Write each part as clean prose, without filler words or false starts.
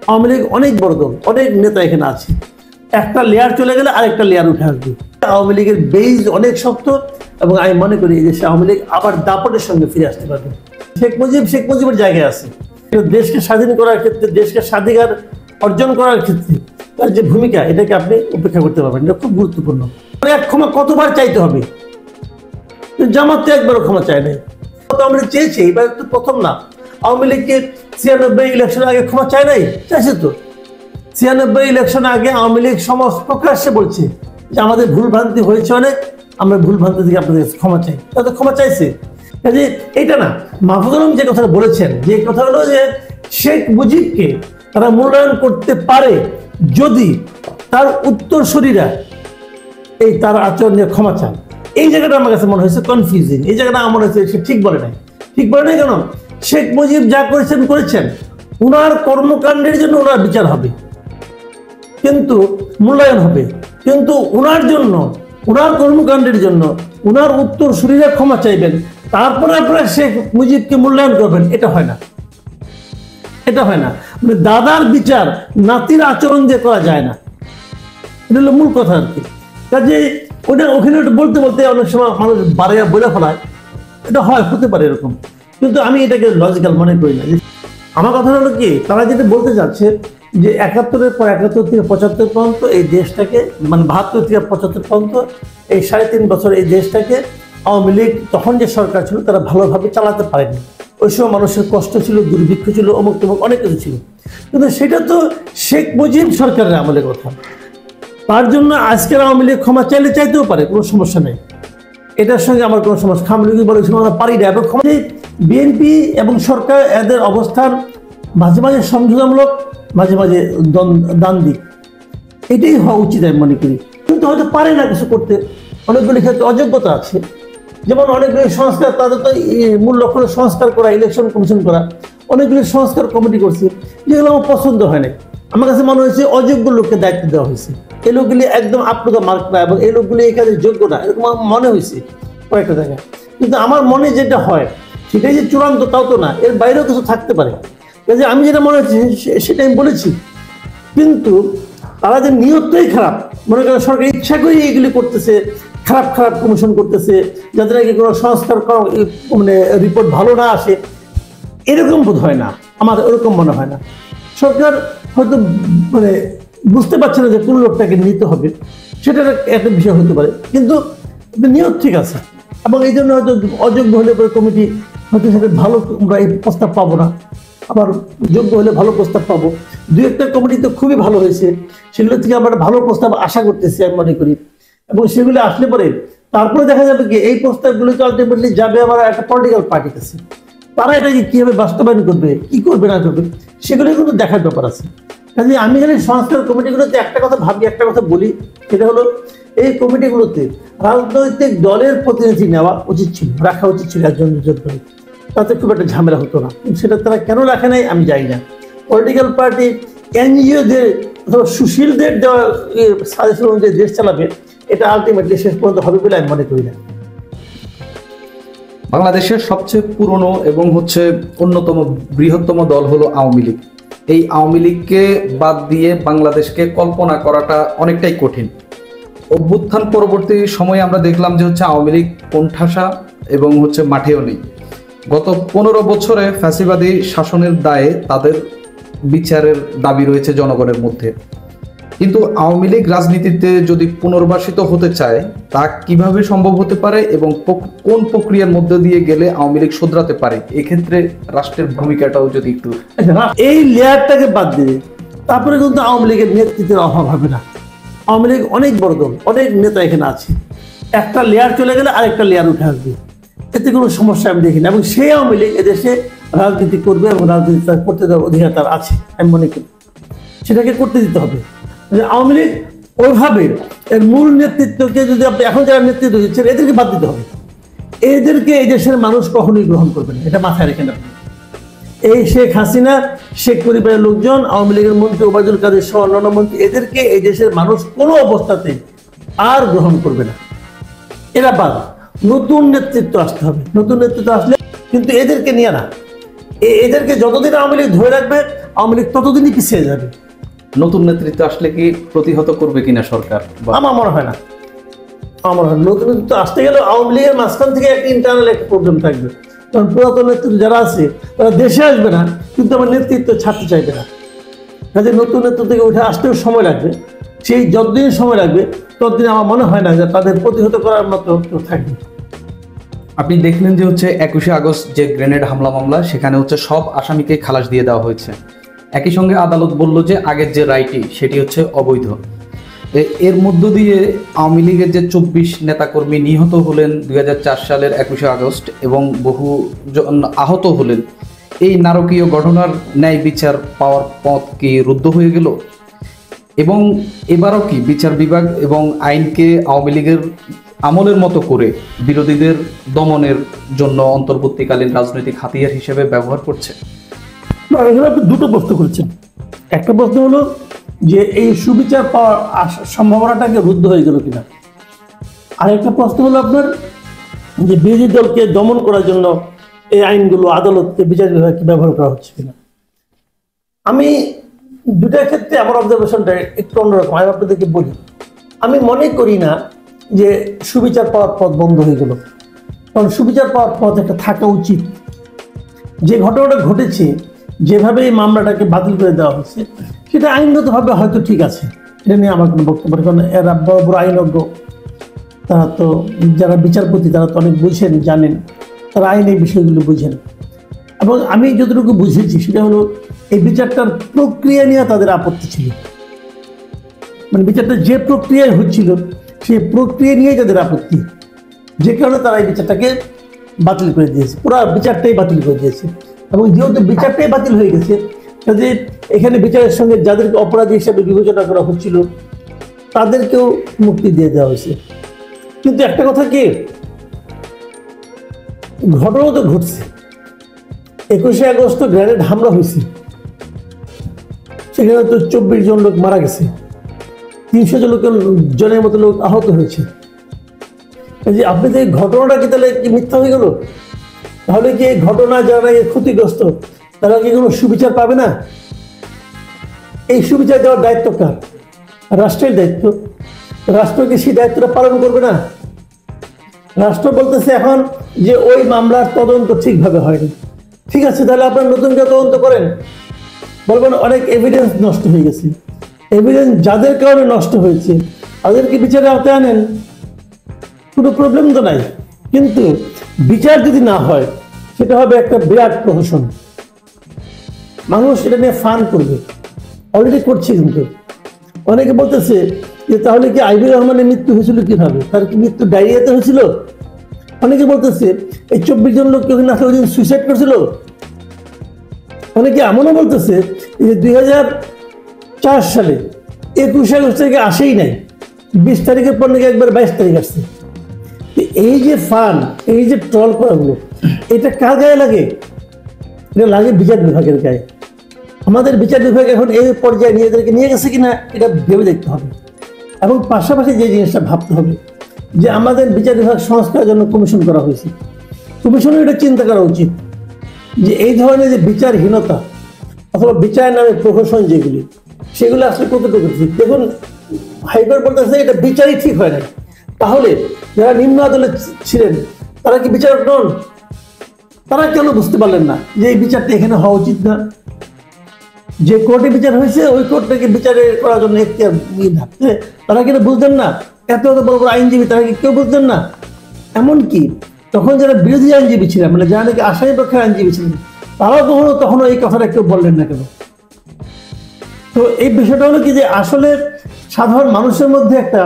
আওয়ামী লীগ অনেক বড় দল, অনেক নেতা এখানে আছে। একটা লেয়ার চলে গেলে আরেকটা লেয়ার উঠে আসবে। আওয়ামী লীগের বেজ অনেক শক্ত এবং আমি মনে করি এই দেশে আওয়ামী লীগ আবার দাপটের সঙ্গে ফিরে আসতে পারবে। শেখ মুজিবের জায়গায় আছে, দেশকে স্বাধীন করার ক্ষেত্রে, দেশকে স্বাধিকার অর্জন করার ক্ষেত্রে তার যে ভূমিকা, এটাকে আপনি উপেক্ষা করতে পারবেন। এটা খুব গুরুত্বপূর্ণ। এক ক্ষমা কতবার চাইতে হবে? জামাত তো একবারও ক্ষমা চায় নাই। আমরা চেয়েছি, এবার তো প্রথম না। আওয়ামী লীগকে 96 ইলেকশনের আগে ক্ষমা চায় নাই? চাইছে তো। 96 ইলেকশনের আগে আওয়ামী লীগ সমস্ত প্রকাশ্যে বলছে যে আমাদের ভুল ভ্রান্তি হয়েছে অনেক, আমরা ভুল ভ্রান্তি থেকে আপনাদের ক্ষমা চাই। তাদের ক্ষমা চাইছে। কাজে এটা না, মাহফুজুল আলম যে কথা বলেছেন, যে কথা হলো যে শেখ মুজিবকে তারা মূল্যায়ন করতে পারে যদি তার উত্তরসূরিরা এই তার আচরণ নিয়ে ক্ষমা চান। এই জায়গাটা আমার কাছে মনে হয়েছে কনফিউজিং। এই জায়গাটা আমার হয়েছে সে ঠিক বলে নাই। ঠিক বলে নাই কেন? শেখ মুজিব যা করেছেন উনার কর্মকাণ্ডের জন্য ওনার বিচার হবে, কিন্তু মূল্যায়ন হবে, কিন্তু ওনার জন্য, ওনার কর্মকাণ্ডের জন্য ওনার উত্তরসূরিরা ক্ষমা চাইবেন, তারপরে আপনারা শেখ মুজিবকে মূল্যায়ন করবেন। এটা হয় না, এটা হয় না। মানে দাদার বিচার নাতির আচরণ দিয়ে করা যায় না। এটা হলো মূল কথা আর কি। কাজে ওখানে বলতে বলতে অনেক সময় মানুষ বাড়িয়া বলে ফেলায়, এটা হয়, হতে পারে এরকম, কিন্তু আমি এটাকে লজিক্যাল মনে করি না। আমার কথা হলো কি, তারা যেটা বলতে যাচ্ছে যে 71-এর পর 71 থেকে 75 পর্যন্ত এই দেশটাকে, মানে 72 থেকে 75 পর্যন্ত এই 3.5 বছর এই দেশটাকে আওয়ামী লীগ তখন যে সরকার ছিল তারা ভালোভাবে চালাতে পারেনি। ওই সময় মানুষের কষ্ট ছিল, দুর্ভিক্ষ ছিল, অমুক তমুক অনেক কিছু ছিল, কিন্তু সেটা তো শেখ মুজিব সরকারের আমলের কথা। তার জন্য আজকের আওয়ামী লীগ ক্ষমা চাইতেও পারে, কোনো সমস্যা নেই। এটার সঙ্গে আমার কোনো সমস্যা, আওয়ামী লীগ বলে আমরা পারি না। এবং বিএনপি এবং সরকার এদের অবস্থান মাঝে মাঝে সমঝোতামূলক, মাঝে মাঝে দ্বন্দ্বী, এটাই হওয়া উচিত আমি মনে করি। কিন্তু হয়তো পারে না কিছু করতে, অনেকগুলি ক্ষেত্রে অযোগ্যতা আছে। যেমন অনেকগুলি সংস্কার, তাদের তো মূল লক্ষ্য সংস্কার করা, ইলেকশন কমিশন করা, অনেকগুলি সংস্কার কমিটি করছে, যেগুলো আমার পছন্দ হয় না। আমার কাছে মনে হয়েছে অযোগ্য লোককে দায়িত্ব দেওয়া হয়েছে। এই লোকগুলি একদম আপনাকে মার্ক না, এবং এই লোকগুলি এই কাজে যোগ্য না, এরকম মনে হয়েছে কয়েকটা জায়গায়। কিন্তু আমার মনে যেটা হয় সেটাই যে চূড়ান্ত তাও তো না, এর বাইরেও কিছু থাকতে পারে। কাজে আমি যেটা মনে হচ্ছে সেটা আমি বলেছি, কিন্তু তারা যে নিয়তটাই খারাপ, মনে করেন সরকার ইচ্ছা করে এইগুলি করতেছে, খারাপ খারাপ কমিশন করতেছে যাতে নাকি কোনো সংস্কার মানে রিপোর্ট ভালো না আসে, এরকম বোধ হয় না। আমার ওরকম মনে হয় না। সরকার হয়তো মানে বুঝতে পারছে না যে কোন লোকটাকে নিতে হবে, সেটা একটা বিষয় হতে পারে, কিন্তু নিয়ত ঠিক আছে। এবং এই জন্য হয়তো অযোগ্য হলে পরে কমিটি হয়তো সেটা ভালো, আমরা এই প্রস্তাব পাবো না, আবার যোগ্য হলে ভালো প্রস্তাব পাবো। দুই একটা কমিটি তো খুবই ভালো হয়েছে, সেগুলো থেকে আমরা ভালো প্রস্তাব আশা করতেছি আমি মনে করি। এবং সেগুলো আসলে পরে তারপরে দেখা যাবে কি এই প্রস্তাবগুলো তো আলটিমেটলি যাবে আমার একটা পলিটিক্যাল পার্টির কাছে। তারা এটাকে কিভাবে বাস্তবায়ন করবে, কি করবে না করবে, সেগুলো কিন্তু দেখার ব্যাপার আছে। কাজে আমি জানি সংস্কার কমিটিগুলোতে একটা কথা ভাবি, একটা কথা বলি, সেটা হলো এই কমিটিগুলোতে রাজনৈতিক দলের প্রতিনিধি নেওয়া উচিত ছিল, রাখা উচিত ছিল একজন দুজন করে, তাতে খুব একটা ঝামেলা হতো না। সেটা তারা কেন রাখে নাই আমি জানি না। পলিটিক্যাল পার্টি, এনজিওদের অথবা সুশীলদের দেওয়া সাজেশন অনুযায়ী দেশ চালাবে, এটা আলটিমেটলি শেষ পর্যন্ত হবে বলে আমি মনে করি না। বাংলাদেশের সবচেয়ে পুরনো এবং অন্যতম বৃহত্তম দল হলো আওয়ামী লীগ। এই আওয়ামী লীগকে বাদ দিয়ে বাংলাদেশকে কল্পনা করাটা অনেকটাই কঠিন। অভ্যুত্থান পরবর্তী সময়ে আমরা দেখলাম যে আওয়ামী লীগ কোণঠাসা এবং মাঠেও নেই। গত 15 বছরে ফ্যাসিবাদী শাসনের দায়ে তাদের বিচারের দাবি রয়েছে জনগণের মধ্যে। কিন্তু আওয়ামী লীগ রাজনীতিতে যদি পুনর্বাসিত হতে চায় তা কিভাবে সম্ভব হতে পারে এবং কোন প্রক্রিয়ার মধ্যে দিয়ে গেলে আওয়ামী লীগ শুধরাতে পারে, এক্ষেত্রে রাষ্ট্রের ভূমিকাটাও যদি একটু। এই লেয়ারটাকে বাদ দিয়ে তারপরে কিন্তু আওয়ামী লীগের নেতৃত্বের অভাব হবে না। আওয়ামী লীগ অনেক বড় দল, অনেক নেতা এখানে আছে। একটা লেয়ার চলে গেলে আরেকটা লেয়ার উঠে আসবে, এতে কোনো সমস্যা আমি দেখি না। এবং সেই আওয়ামী লীগ এদেশে রাজনীতি করবে এবং রাজনীতি করতে দেওয়ার অধিকার তার আছে আমি মনে করি, সেটাকে করতে দিতে হবে। আওয়ামী লীগ ওইভাবে এর মূল নেতৃত্বকে যদি আপনি এখন যারা নেতৃত্ব দিচ্ছেন এদেরকে বাদ দিতে হবে। এদেরকে এই দেশের মানুষ কখনোই গ্রহণ করবে না, এটা মাথায় রেখে নেবেন। এই শেখ হাসিনা, শেখ পরিবারের লোকজন, আওয়ামী লীগের মন্ত্রী ওবায়দুল কাদের সহ অন্যান্য মন্ত্রী, এদেরকে এই দেশের মানুষ কোনো অবস্থাতে আর গ্রহণ করবে না। এরা বাদ, নতুন নেতৃত্ব আসতে হবে। নতুন নেতৃত্ব আসলে কিন্তু এদেরকে নিয়ে না, এদেরকে যতদিন আওয়ামী লীগ ধরে রাখবে আওয়ামী লীগ ততদিনই পিছিয়ে যাবে। নতুন নেতৃত্ব আসলে কি প্রতিহত করবে কিনা সরকার? আমার মনে হয় না। নতুন নেতৃত্ব আসতে গেলে আওয়ামী লীগের মাঝখান থেকে একটা ইন্টারনাল একটা প্রবলেম থাকবে, কারণ পুরাতন নেতৃত্ব যারা আছে তারা দেশে আসবে না, কিন্তু আমার নেতৃত্ব ছাড়তে চাইবে না। কাজে নতুন নেতৃত্ব থেকে উঠে আসতেও সময় লাগবে। সেই যতদিন সময় লাগবে ততদিন আমার মনে হয় না যে তাদের প্রতিহত করার মতো কেউ থাকবে। আপনি দেখলেন যে হচ্ছে 21শে আগস্ট যে গ্রেনেড হামলা মামলা, সেখানে হচ্ছে সব আসামিকে খালাস দিয়ে দেওয়া হয়েছে। একই সঙ্গে আদালত বলল যে আগের যে রায়টি সেটি হচ্ছে অবৈধ। এর মধ্য দিয়ে আওয়ামী লীগের যে 24 নেতাকর্মী নিহত হলেন 2004 সালের 21শে আগস্ট এবং বহু জন আহত হলেন, এই নারকীয় ঘটনার ন্যায় বিচার পাওয়ার পথ কি রুদ্ধ হয়ে গেল? এবং এবারও কি বিচার বিভাগ এবং আইনকে আওয়ামী লীগের আমলের মতো করে বিরোধীদের দমনের জন্য অন্তর্বর্তীকালীন রাজনৈতিক হাতিয়ার হিসেবে ব্যবহার করছে? এখানে আপনি দুটো প্রশ্ন করছেন। একটা প্রশ্ন হলো যে এই সুবিচার পাওয়ার সম্ভাবনাটাকে রুদ্ধ হয়ে গেল কিনা, আর একটা প্রশ্ন হলো আপনার যে বিরোধী দলকে দমন করার জন্য এই আইনগুলো আদালতকে বিচার বিভাগকে ব্যবহার করা হচ্ছে কিনা। আমি দুটার ক্ষেত্রে আমার অবজারভেশনটা একটু অন্যরকম। আমি আপনাদেরকে বলি, আমি মনে করি না যে সুবিচার পাওয়ার পথ বন্ধ হয়ে গেল, কারণ সুবিচার পাওয়ার পথ একটা থাকা উচিত। যে ঘটনাটা ঘটেছে, যেভাবে এই মামলাটাকে বাতিল করে দেওয়া হয়েছে, সেটা আইনগতভাবে হয়তো ঠিক আছে, এটা নিয়ে আমার কোনো বক্তব্য নেই। কারণ এরা বড় বড় আইনজ্ঞ, তারা তো যারা বিচারপতি তারা তো অনেক বুঝেন, জানেন, তারা আইনের বিষয়গুলো বুঝেন। এবং আমি যতটুকু বুঝেছি সেটা হলো এই বিচারটার প্রক্রিয়া নিয়ে তাদের আপত্তি ছিল। মানে বিচারটা যে প্রক্রিয়ায় হচ্ছিল সেই প্রক্রিয়া নিয়ে তাদের আপত্তি, যে কারণে তারা এই বিচারটাকে বাতিল করে দিয়েছে, পুরো বিচারটাই বাতিল করে দিয়েছে। এবং যেহেতু বিচারটাই বাতিল হয়ে গেছে, কাজে এখানে বিচারের সঙ্গে যাদেরকে অপরাধী হিসাবে বিবেচনা করা হচ্ছিল তাদেরকেও মুক্তি দিয়ে দেওয়া হয়েছে। কিন্তু একটা কথা কি, ঘটনা তো ঘটছে, 21শে আগস্ট গ্রেনেড হামলা হয়েছে, সেখানে তো 24 জন লোক মারা গেছে, 300 জনের মতো লোক আহত হয়েছে। যে আপনি যে ঘটনাটা কি তাহলে কি মিথ্যা হয়ে গেল? তাহলে কি এই ঘটনা যারা ক্ষতিগ্রস্ত তারা কি কোনো সুবিচার পাবে না? এই সুবিচার দেওয়ার দায়িত্ব কার? রাষ্ট্রের দায়িত্ব। রাষ্ট্র কি সেই দায়িত্বটা পালন করবে না? রাষ্ট্র বলতেছে এখন যে ওই মামলার তদন্ত ঠিকভাবে হয়নি। ঠিক আছে, তাহলে আপনার নতুন করে তদন্ত করেন। বলবেন অনেক এভিডেন্স নষ্ট হয়ে গেছে, এভিডেন্স যাদের কারণে নষ্ট হয়েছে তাদেরকে বিচারে আওতায় আনেন, কোনো প্রবলেম তো নাই। কিন্তু বিচার যদি না হয় সেটা হবে একটা বিরাট প্রহসন, মানুষ এটা নিয়ে ফান করবে, অলরেডি করছে। কিন্তু অনেকে বলতেছে যে তাহলে কি আইবুর রহমানের মৃত্যু হয়েছিল কিভাবে, তার কি মৃত্যু ডায়রিয়াতে হয়েছিল? অনেকে বলতেছে এই 24 জন লোক কেউ না ওই দিন সুইসাইড করেছিল। অনেকে এমনও বলতেছে যে 2004 সালে 21শে আগস্ট থেকে আসেই নাই, 20 তারিখের পর নাকি একবার 22 তারিখ আসছে। এই যে ফান, এই যে ট্রল করাগুলো, এটা কার গায়ে লাগে? এটা লাগে বিচার বিভাগের গায়ে। আমাদের বিচার বিভাগ এখন এই পর্যায়ে নিজেদেরকে নিয়ে গেছে কিনা এটা ভেবে দেখতে হবে। এবং পাশাপাশি যে জিনিসটা ভাবতে হবে যে আমাদের বিচার বিভাগ সংস্কারের জন্য কমিশন করা হয়েছে, কমিশনের এটা চিন্তা করা উচিত যে এই ধরনের যে বিচারহীনতা অথবা বিচার নামে প্রহসন যেগুলি, সেগুলো আসলে কতটুকু ঠিক। দেখুন, হাইকোর্ট বলতেছে এটা বিচারই ঠিক হয় না। তাহলে যারা নিম্ন আদালত ছিলেন তারা কি বিচারক নন? তারা কেন বুঝতে পারলেন না যে এই বিচারটা এখানে হওয়া উচিত না? যে কোর্টে বিচার হয়েছে ওই কোর্টটাকে বিচারে করার জন্য এখতিয়ার থাকতে তারা কিন্তু বুঝতেন না? এত এত বড় বড় আইনজীবী তারা কি কেউ বুঝতেন না? এমনকি তখন যারা বিরোধী আইনজীবী ছিলেন, মানে যারা নাকি আসামি পক্ষের আইনজীবী ছিলেন, তারাও তখনও এই কথাটা কেউ বললেন না কেন? তো এই বিষয়টা হলো কি যে আসলে সাধারণ মানুষের মধ্যে একটা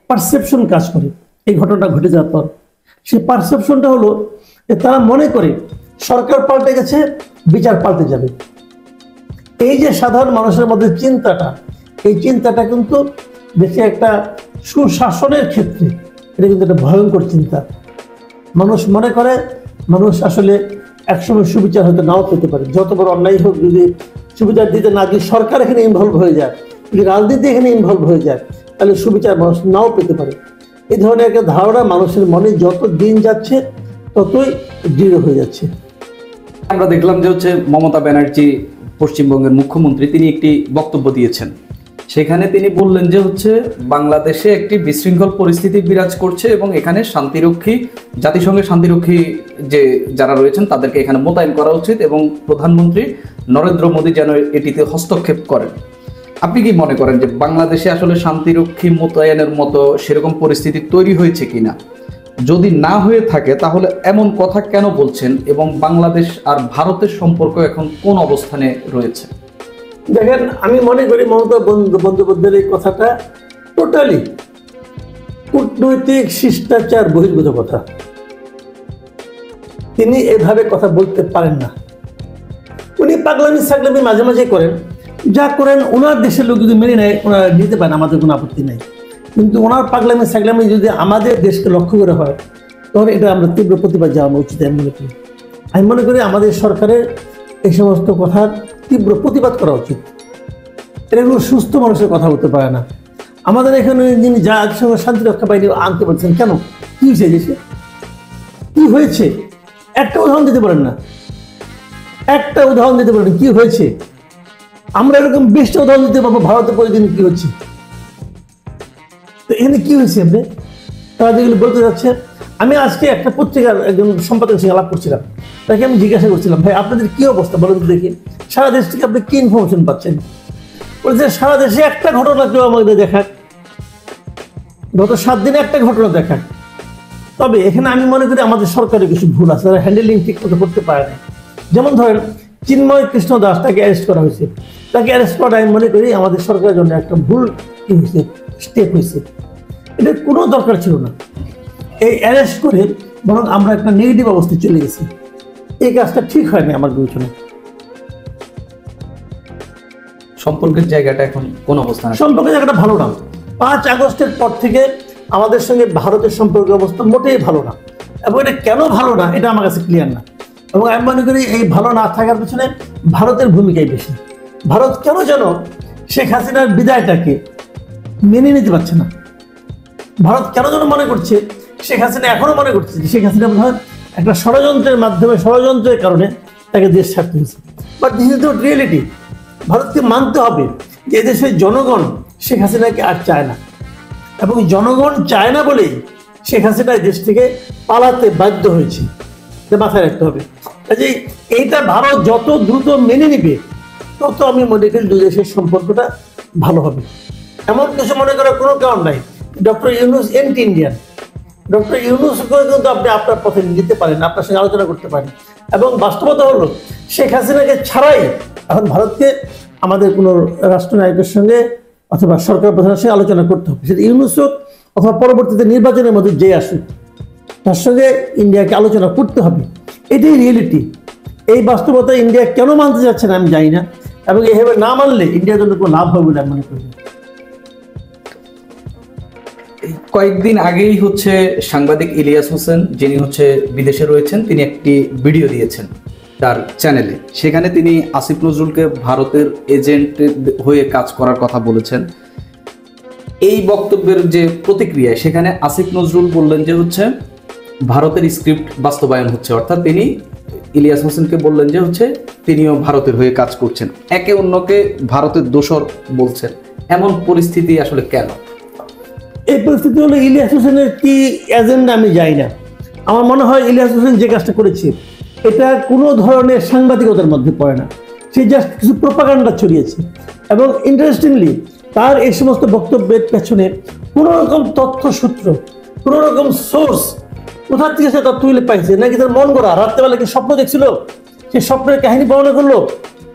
পারসেপশন কাজ করে এই ঘটনাটা ঘটে যাওয়ার পর। সেই পারসেপশনটা হলো যে তারা মনে করে সরকার পাল্টে গেছে, বিচার পাল্টে যাবে। এই যে সাধারণ মানুষের মধ্যে চিন্তাটা, এই চিন্তাটা কিন্তু দেশে একটা সুশাসনের ক্ষেত্রে এটা কিন্তু একটা ভয়ঙ্কর চিন্তা। মানুষ মনে করে মানুষ আসলে একসময় সুবিচার হয়তো নাও পেতে পারে, যত বড় অন্যায় হোক, যদি সুবিচার দিতে না দিয়ে সরকার এখানে ইনভলভ হয়ে যায়, যদি রাজনীতি এখানে ইনভলভ হয়ে যায়, তাহলে সুবিচার মানুষ নাও পেতে পারে। এই ধরনের একটা ধারণা মানুষের মনে যত দিন যাচ্ছে ততই দৃঢ় হয়ে যাচ্ছে। আমরা দেখলাম যে হচ্ছে মমতা ব্যানার্জি পশ্চিমবঙ্গের মুখ্যমন্ত্রী, তিনি একটি বক্তব্য দিয়েছেন। সেখানে তিনি বললেন যে হচ্ছে বাংলাদেশে একটি বিশৃঙ্খল পরিস্থিতি বিরাজ করছে এবং এখানে শান্তিরক্ষী, জাতিসংঘের শান্তিরক্ষী যে যারা রয়েছেন তাদেরকে এখানে মোতায়েন করা উচিত এবং প্রধানমন্ত্রী নরেন্দ্র মোদী যেন এটিতে হস্তক্ষেপ করেন। আপনি কি মনে করেন যে বাংলাদেশে আসলে শান্তিরক্ষী মোতায়েনের মতো সেরকম পরিস্থিতি তৈরি হয়েছে কিনা? যদি না হয়ে থাকে তাহলে এমন কথা কেন বলছেন এবং বাংলাদেশ আর ভারতের সম্পর্ক এখন কোন অবস্থানে রয়েছে? দেখেন, আমি মনে করি মমতা বন্দ্যোপাধ্যায়ের এই কথাটা টোটালি কূটনৈতিক শিষ্টাচার বহির্ভূত কথা। তিনি এভাবে কথা বলতে পারেন না। উনি পাগলামি সাগলামি মাঝে মাঝে করেন, যা করেন ওনার দেশের লোক যদি মেনে নেয় ওনারা নিতে পারেন, আমাদের কোনো আপত্তি নাই। কিন্তু ওনার পাগলামি সাগলামি যদি আমাদের দেশকে লক্ষ্য করে হয় তাহলে এটা আমরা তীব্র প্রতিবাদ জানানো উচিত আমি মনে করি। আমি মনে করি আমাদের সরকারের এই সমস্ত কথার তীব্র প্রতিবাদ করা উচিত। এটা কোনো সুস্থ মানুষের কথা হতে পারে না। আমাদের এখানে যিনি জাতিসংঘ শান্তিরক্ষা বাহিনী আনতে পারছেন কেন? কি হয়েছে দেশে? কি হয়েছে? একটা উদাহরণ দিতে পারেন না, একটা উদাহরণ দিতে পারেন কি হয়েছে? আমরা এরকম 20টা উদাহরণ দিতে পারবো ভারতের প্রতিদিন কি হচ্ছে। তো এখানে কি হয়েছে আপনি তারা যেগুলো বলতে যাচ্ছে। আমি আজকে একটা পত্রিকার একজন সম্পাদকের সঙ্গে আলাপ করছিলাম, তাকে আমি জিজ্ঞাসা করছিলাম, ভাই আপনাদের কি অবস্থা বলুন তো দেখি, সারা দেশ থেকে আপনি কি ইনফরমেশন পাচ্ছেন? বলছে সারা দেশে একটা ঘটনা কেউ আমাদের দেখাক, গত 7 দিনে একটা ঘটনা দেখাক। তবে এখানে আমি মনে করি আমাদের সরকারের কিছু ভুল আছে, তারা হ্যান্ডেলিং ঠিক মতো করতে পারে না। যেমন ধরেন চিন্ময় কৃষ্ণ দাস, তাকে অ্যারেস্ট করা হয়েছে। তাকে অ্যারেস্ট করা আমি মনে করি আমাদের সরকারের জন্য একটা ভুল কি হয়েছে, স্টেপ হয়েছে। এটার কোনো দরকার ছিল না। এই অ্যারেস্ট করে বরং আমরা একটা নেগেটিভ অবস্থায় চলে গেছি। এই কাজটা ঠিক হয়নি আমার বিবেচনায়। সম্পর্কের জায়গাটা এখন কোন অবস্থানে? সম্পর্কের জায়গাটা ভালো না। 5 আগস্টের পর থেকে আমাদের সঙ্গে ভারতের সম্পর্কের অবস্থা মোটেই ভালো না, এবং এটা কেন ভালো না এটা আমার কাছে ক্লিয়ার না। এবং আমি মনে করি এই ভালো না থাকার পিছনে ভারতের ভূমিকাই বেশি। ভারত কেন যেন শেখ হাসিনার বিদায়টাকে মেনে নিতে পারছে না। ভারত কেন যেন মনে করছে, শেখ হাসিনা এখনো মনে করছে যে শেখ হাসিনা বোধ হয় একটা ষড়যন্ত্রের মাধ্যমে, ষড়যন্ত্রের কারণে তাকে দেশ ছাড়তে হয়েছে। But this is not reality. ভারতকে মানতে হবে যে এদেশের জনগণ শেখ হাসিনাকে আর চায় না, এবং জনগণ চায় না বলেই শেখ হাসিনা দেশ থেকে পালাতে বাধ্য হয়েছে। মাথায় রাখতে হবে। কাজেই এইটা ভারত যত দ্রুত মেনে নিবে তত আমি মনে করি দুই দেশের সম্পর্কটা ভালো হবে। এমন কিছু মনে করার কোনো কারণ নাই। Doctor Yunus anti Indian. Doctor ইউনূসকে কিন্তু আপনি আপনার পথে নিতে পারেন, আপনার সঙ্গে আলোচনা করতে পারেন। এবং বাস্তবতা হলো শেখ হাসিনাকে ছাড়াই এখন ভারতকে আমাদের কোনো রাষ্ট্রনায়কের সঙ্গে অথবা সরকার প্রধানের সঙ্গে আলোচনা করতে হবে। সেটা ইউনূস হোক অথবা পরবর্তীতে নির্বাচনের মধ্যে যে আসুক, তার সঙ্গে ইন্ডিয়াকে আলোচনা করতে হবে। এটাই রিয়েলিটি। এই বাস্তবতা ইন্ডিয়া কেন মানতে যাচ্ছে না আমি জানি না, এবং এভাবে না মানলে ইন্ডিয়ার জন্য কোনো লাভ হবে বলে আমি মনে করি। কয়েকদিন আগেই হচ্ছে সাংবাদিক ইলিয়াস হোসেন, যিনি হচ্ছে বিদেশে রয়েছেন, তিনি একটি ভিডিও দিয়েছেন তার চ্যানেলে। সেখানে তিনি আসিফ নজরুলকে ভারতের এজেন্ট হয়ে কাজ করার কথা বলেছেন। এই বক্তব্যের যে প্রতিক্রিয়া, সেখানে আসিফ নজরুল বললেন যে হচ্ছে ভারতের স্ক্রিপ্ট বাস্তবায়ন হচ্ছে, অর্থাৎ তিনি ইলিয়াস হোসেনকে বললেন যে হচ্ছে তিনিও ভারতের হয়ে কাজ করছেন। একে অন্যকে ভারতের দোসর বলছেন। এমন পরিস্থিতি আসলে কেন? এই পরিস্থিতি হলো ইলিয়াস হোসেনের কি এজেন্ডা আমি জানি না। আমার মনে হয় ইলিয়াস হোসেন যে কাজটা করেছে এটা কোনো ধরনের সাংবাদিকতার মধ্যে পড়ে না। সে জাস্ট কিছু প্রোপাগান্ডা ছড়িয়েছে, এবং ইন্টারেস্টিংলি তার এই সমস্ত বক্তব্যের পেছনে কোনো রকম তথ্য সূত্র, কোনো রকম সোর্স কোথা থেকে সে তথ্য মিলে পাইছে, নাকি তার মন গড়া রাত্রেবেলা কি স্বপ্ন দেখছিল, সে স্বপ্নের কাহিনী বর্ণনা করলো,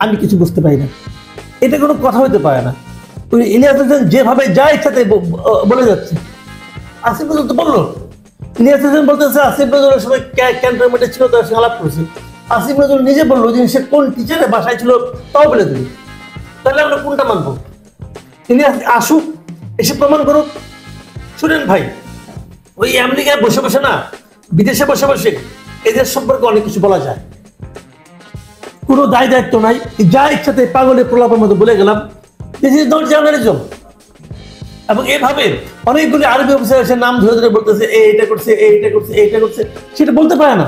আমি কিছু বুঝতে পারি না। এটা কোনো কথা হতে পারে না। ইলিয়াস হোসেন যেভাবে যা ইচ্ছাতে বলে যাচ্ছে। আসিফ নজরুল তো বললো, ইলিয়াস হোসেন বলতেছে আসিফ নজরুলের সময় ক্যান্টনমেন্টে ছিল, তার সঙ্গে আলাপ করেছে। আসিফ নজরুল নিজে বললো যে সে কোন টিচারের বাসায় ছিল তাও বলে দিল। তাহলে আমরা কোনটা মানবো? ইলিয়াস আসুক, এসে প্রমাণ করুক। শুনেন ভাই, ওই আমেরিকায় বসে বসে না, বিদেশে বসে বসে এদের সম্পর্কে অনেক কিছু বলা যায়। কোনো দায় দায়িত্ব নাই, যা ইচ্ছাতে পাগলের প্রলাপের মতো বলে গেলাম। This is not journalism. এবং এভাবে অনেকগুলি আরবি অফিসার এসে নাম ধরে ধরে বলতেছে এইটা করছে, এইটা করছে, এইটা করছে, সেটা বলতে পারে না।